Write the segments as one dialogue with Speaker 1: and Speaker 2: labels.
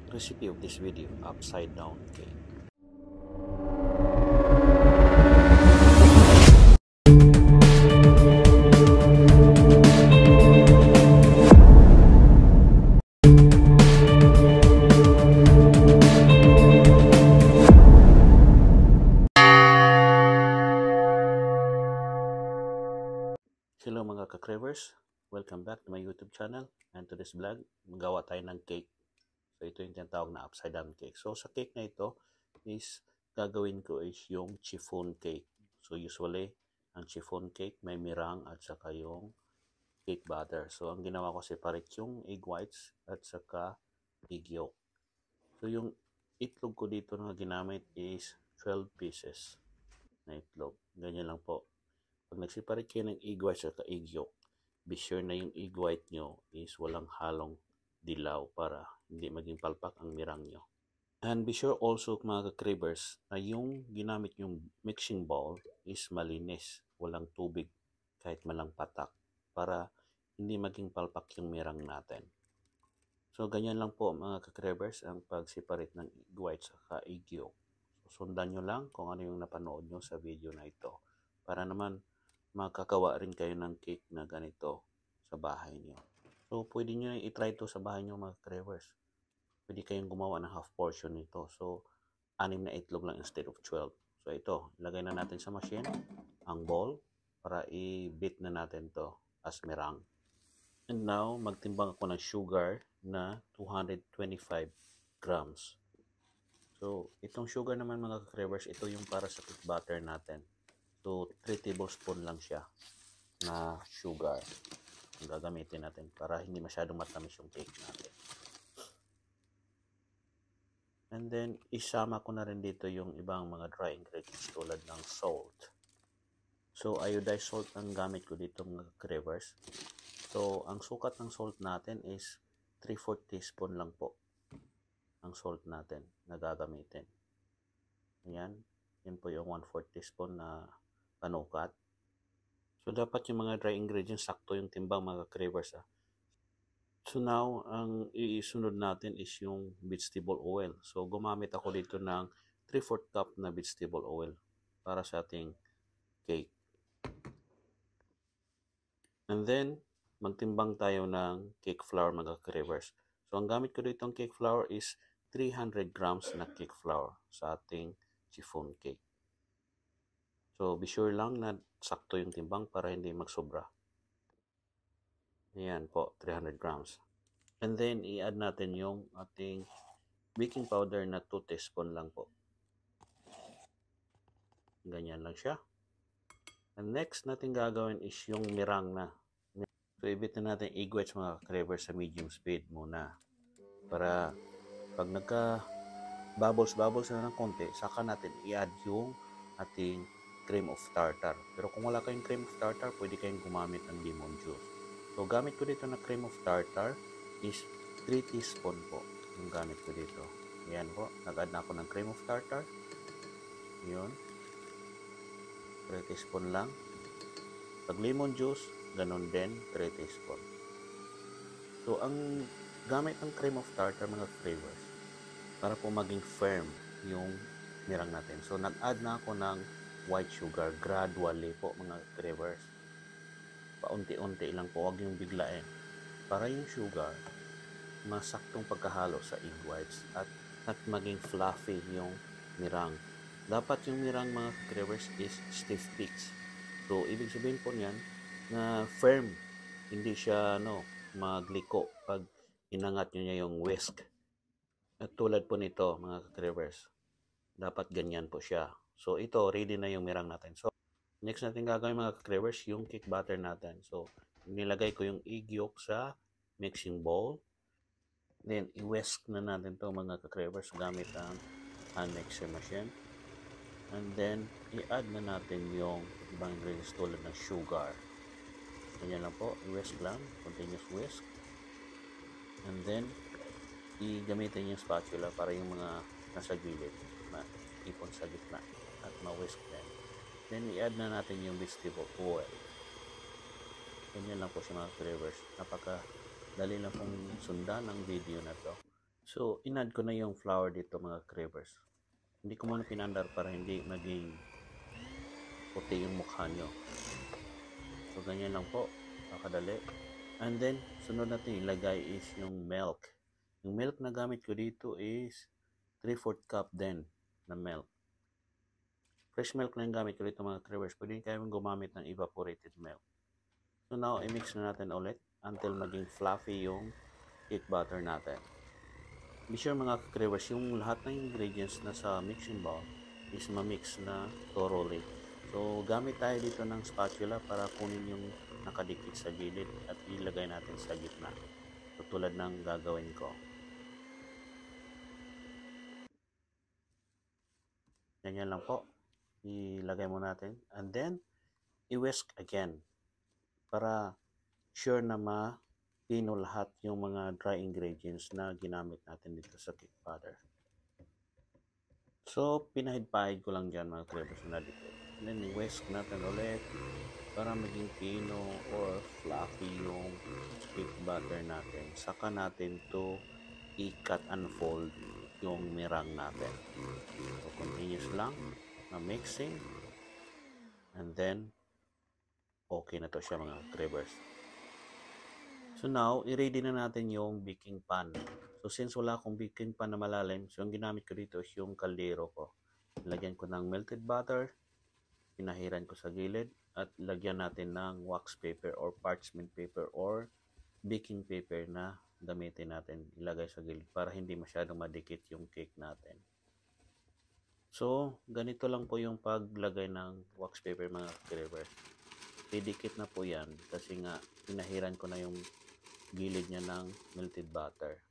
Speaker 1: Recipe of this video, upside down cake. Hello mga ka-cravers, welcome back to my YouTube channel, and to this vlog, magawa tayo ng cake. So ito yung tinatawag na upside down cake. So sa cake na ito is gagawin ko is yung chiffon cake. So usually ang chiffon cake may mirang at saka yung cake batter. So ang ginawa ko separate yung egg whites at saka egg yolk. So yung itlog ko dito na ginamit is 12 pieces na itlog. Ganyan lang po. Pag nagseparate kayo ng egg whites at egg yolk, be sure na yung egg white nyo is walang halong dilaw para hindi maging palpak ang mirang nyo. And be sure also mga ka-cravers na yung ginamit yung mixing bowl is malinis, walang tubig kahit malang patak para hindi maging palpak yung mirang natin. So ganyan lang po mga ka-cravers ang pag-separate ng egg whites at egg yolk. So, sundan nyo lang kung ano yung napanood nyo sa video na ito para naman makakawa rin kayo ng cake na ganito sa bahay niyo. So, pwede nyo i-try ito sa bahay niyo mga cravers. Pwede kayong gumawa ng half portion nito. So, 6 na itlog lang instead of 12. So, ito, ilagay na natin sa machine ang bowl para i-beat na natin to as merang. And now, magtimbang ako ng sugar na 225 grams. So, itong sugar naman mga cravers, ito yung para sa cake batter natin. So, 3 tablespoon lang siya na sugar ang gagamitin natin para hindi masyadong matamis yung cake natin. And then, isama ko na rin dito yung ibang mga dry ingredients tulad ng salt. So, iodized salt ang gamit ko dito mga cravers. So, ang sukat ng salt natin is 3/4 teaspoon lang po ang salt natin na gagamitin. Ayan. Yan po yung 1/4 teaspoon na panukat. So, dapat yung mga dry ingredients, sakto yung timbang mga cravers. So, now, ang isunod natin is yung vegetable oil. So, gumamit ako dito ng 3/4 cup na vegetable oil para sa ating cake. And then, magtimbang tayo ng cake flour mga cravers. So, ang gamit ko dito ng cake flour is 300 grams na cake flour sa ating chiffon cake. So, be sure lang na sakto yung timbang para hindi magsobra. Ayan po, 300 grams. And then, i-add natin yung ating baking powder na 2 teaspoon lang po. Ganyan lang siya. And next natin gagawin is yung mirang na. So, ibit na natin egg whites mga cravers sa medium speed muna. Para pag nagka-bubbles na ng konti, saka natin i-add yung ating cream of tartar. Pero kung wala kayong cream of tartar, pwede kayong gumamit ng lemon juice. So, gamit ko dito na cream of tartar is 3 teaspoon po yung gamit ko dito. Ayan po, nag-add na ako ng cream of tartar. Yun. 3 teaspoon lang. Pag lemon juice, ganun din, 3 teaspoon. So, ang gamit ng cream of tartar mga flavors para po maging firm yung mirang natin. So, nag-add na ako ng white sugar gradually po mga cravers. Paunti-unti lang po, huwag yung biglain. Para yung sugar, masaktong pagkahalo sa egg whites at maging fluffy yung mirang. Dapat yung mirang mga cravers is stiff peaks. So, ibig sabihin po niyan na firm. Hindi siya magliko pag inangat nyo niya yung whisk. At tulad po nito mga cravers, dapat ganyan po siya. So, ito, ready na yung mirang natin. So, next natin gagawin mga cravers, yung cake batter natin. So, nilagay ko yung egg yolk sa mixing bowl. Then, i-whisk na natin to mga cravers gamit ang hand mixer machine. And then, i-add na natin yung ibang ingredients tulad ng sugar. Ganyan lang po, i-whisk lang, continuous whisk. And then, i-gamitin yung spatula para yung mga nasa gilid ipon sa gitna at ma-whisk din. Then, i-add na natin yung vegetable oil. Ganyan lang po siya mga cravers. Napaka dali lang pong sundan ang video na to. So, in-add ko na yung flour dito mga cravers. Hindi ko muna pinandar para hindi maging puti yung mukha nyo. So, ganyan lang po. Nakadali. And then, sunod natin ilagay is yung milk. Yung milk na gamit ko dito is 3/4 cup din na milk. Fresh milk na yung gamit ko dito mga cravers. Pwede kayo gumamit ng evaporated milk. So now, i-mix na natin ulit until maging fluffy yung cake batter natin. Be sure mga cravers, yung lahat ng ingredients na sa mixing bowl is ma-mix na thoroughly. So, gamit tayo dito ng spatula para kunin yung nakadikit sa gilid at ilagay natin sa gitna. So, tulad ng gagawin ko. Ganyan lang po. Ilagay mo natin. And then, i-whisk again para sure na mapino lahat yung mga dry ingredients na ginamit natin dito sa cake batter. So, pinahid-pahid ko lang dyan mga cravers na dito. And then, i-whisk natin ulit para maging pino or fluffy yung cake batter natin. Saka natin to i-cut and fold yung mirang natin. So, continuous lang na mixing. And then, okay na to siya mga cravers. So now, i-ready na natin yung baking pan. So since wala akong baking pan na malalim, so yung ginamit ko dito is yung kaldero ko. Lagyan ko ng melted butter, pinahiran ko sa gilid, at lagyan natin ng wax paper or parchment paper or baking paper na gamitin natin. Ilagay sa gilid para hindi masyadong madikit yung cake natin. So, ganito lang po yung paglagay ng wax paper mga cravers. Didikit na po yan kasi nga pinahiran ko na yung gilid niya ng melted butter.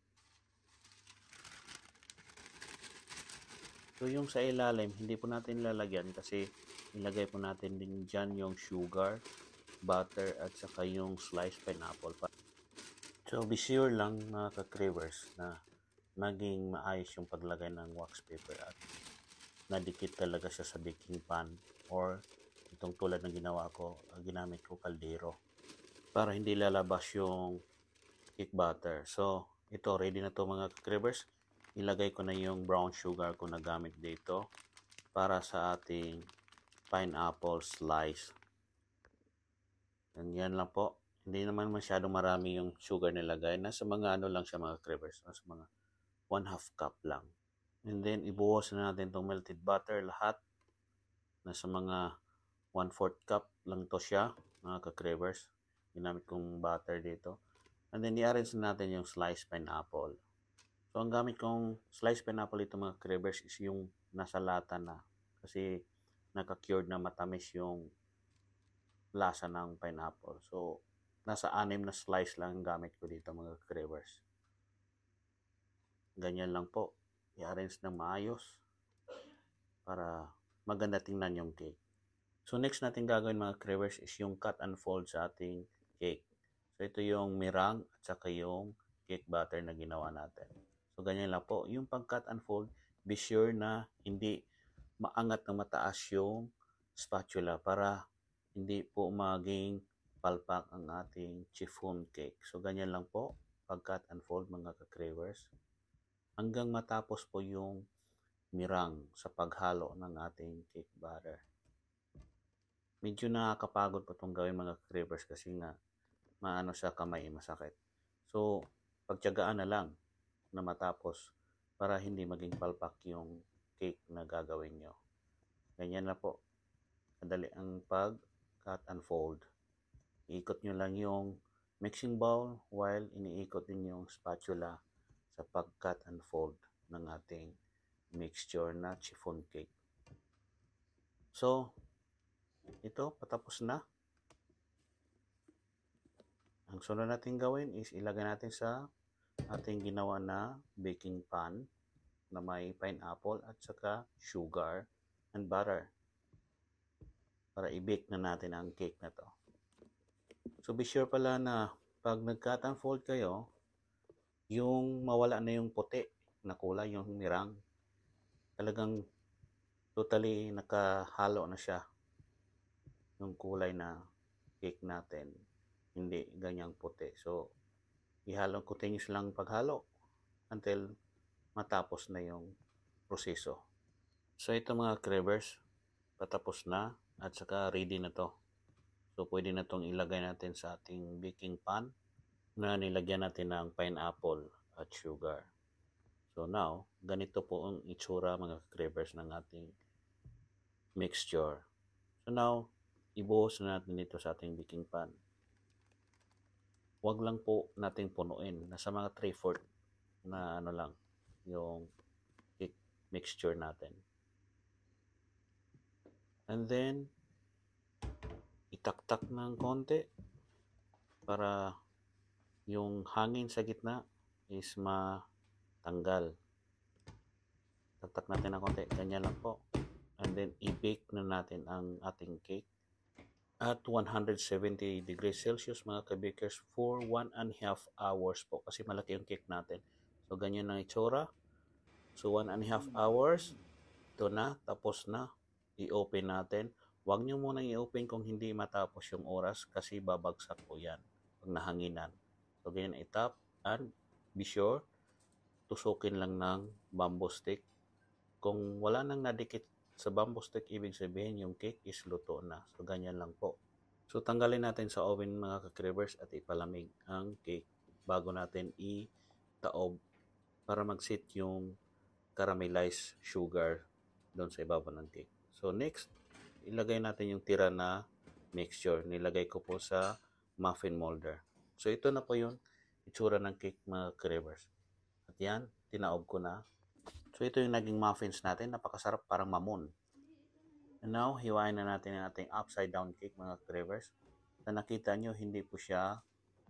Speaker 1: So yung sa ilalim, hindi po natin lalagyan kasi ilagay po natin din dyan yung sugar, butter, at saka yung sliced pineapple. So be sure lang mga ka-cravers na maging maayos yung paglagay ng wax paper at nadikit talaga siya sa baking pan or itong tulad ng ginawa ko, ginamit ko kaldero para hindi lalabas yung cake batter. So, ito, ready na to mga cravers. Ilagay ko na yung brown sugar ko na gamit dito para sa ating pineapple slice. And yan lang po. Hindi naman masyadong marami yung sugar nilagay. Nasa mga ano lang siya mga cravers. Nasa mga 1/2 cup lang. And then, ibuhos na natin itong melted butter lahat. Nasa mga 1/4 cup lang to siya mga ka-cravers. Ginamit kong butter dito. And then, i-arrange natin yung sliced pineapple. So, ang gamit kong sliced pineapple ito mga cravers is yung nasa lata na. Kasi, naka-cured na matamis yung lasa ng pineapple. So, nasa 6 na slice lang ang gamit ko dito mga cravers. Ganyan lang po. I-arrange ng maayos para maganda tingnan yung cake. So, next natin gagawin mga cravers is yung cut and fold sa ating cake. So, ito yung mirang at saka yung cake batter na ginawa natin. So, ganyan lang po. Yung pag-cut and fold, be sure na hindi maangat na mataas yung spatula para hindi po maging palpak ang ating chiffon cake. So, ganyan lang po. Pag-cut and fold mga ka-cravers. Hanggang matapos po yung mirang sa paghalo ng ating cake batter. Medyo nakakapagod po itong gawin mga cravers kasi nga maano sa kamay, masakit. So, pagtiyagaan na lang na matapos para hindi maging palpak yung cake na gagawin nyo. Ganyan na po. Madali ang pag-cut and fold. Iikot nyo lang yung mixing bowl while iniikot din yung spatula sa pag-cut and fold ng ating mixture na chiffon cake. So, ito, patapos na. Ang sunod natin gawin is ilagay natin sa ating ginawa na baking pan na may pineapple at saka sugar and butter para i-bake na natin ang cake na to. So be sure pala na pag nag-cut and fold kayo, yung mawala na yung puti na kulay, yung mirang. Talagang totally nakahalo na siya yung kulay na cake natin. Hindi ganyang puti. So, ihalo, continuous lang paghalo until matapos na yung proseso. So ito mga cravers, patapos na at saka ready na to. So pwede na tong ilagay natin sa ating baking pan na nilagyan natin ng pineapple at sugar. So now, ganito po ang itsura mga cravers ng ating mixture. So now, ibuhos na natin dito sa ating baking pan. Huwag lang po nating punuin. Nasa mga 3/4 na ano lang yung cake mixture natin. And then, itaktak ng konti para yung hangin sa gitna is matanggal. Taktak natin ng konti. Ganyan lang po. And then, i-bake na natin ang ating cake at 170 degrees Celsius mga kabakers for 1.5 hours po kasi malaki yung cake natin. So, ganyan ang itsura. So, 1.5 hours. Ito na. Tapos na. I-open natin. Huwag nyo munang i-open kung hindi matapos yung oras kasi babagsak po yan pag nahanginan. So, ganyan itap and be sure tusukin lang ng bamboo stick. Kung wala nang nadikit sa bamboo stick, ibig sabihin yung cake is luto na. So, ganyan lang po. So, tanggalin natin sa oven mga kakribers at ipalamig ang cake bago natin itaob para mag-sit yung caramelized sugar doon sa ibabaw ng cake. So, next, ilagay natin yung tira na mixture. Nilagay ko po sa muffin molder. So, ito na po yung itsura ng cake mga kakribers. At yan, tinaob ko na. So, ito yung naging muffins natin. Napakasarap, parang mamon. And now, hiwain na natin ang ating upside down cake, mga cravers. Na nakita nyo, hindi po siya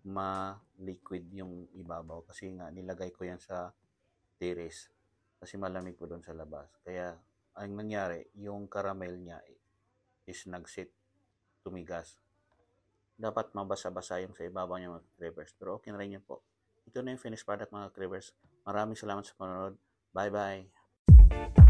Speaker 1: ma-liquid yung ibabaw. Kasi nga, nilagay ko yan sa terrace. Kasi malamig po doon sa labas. Kaya, ang nangyari, yung caramel niya is nag-sit, tumigas. Dapat mabasa-basa yung sa ibabaw niya, mga cravers. Pero okay na rin yun po. Ito na yung finished product, mga cravers. Maraming salamat sa panonood. Bye-bye!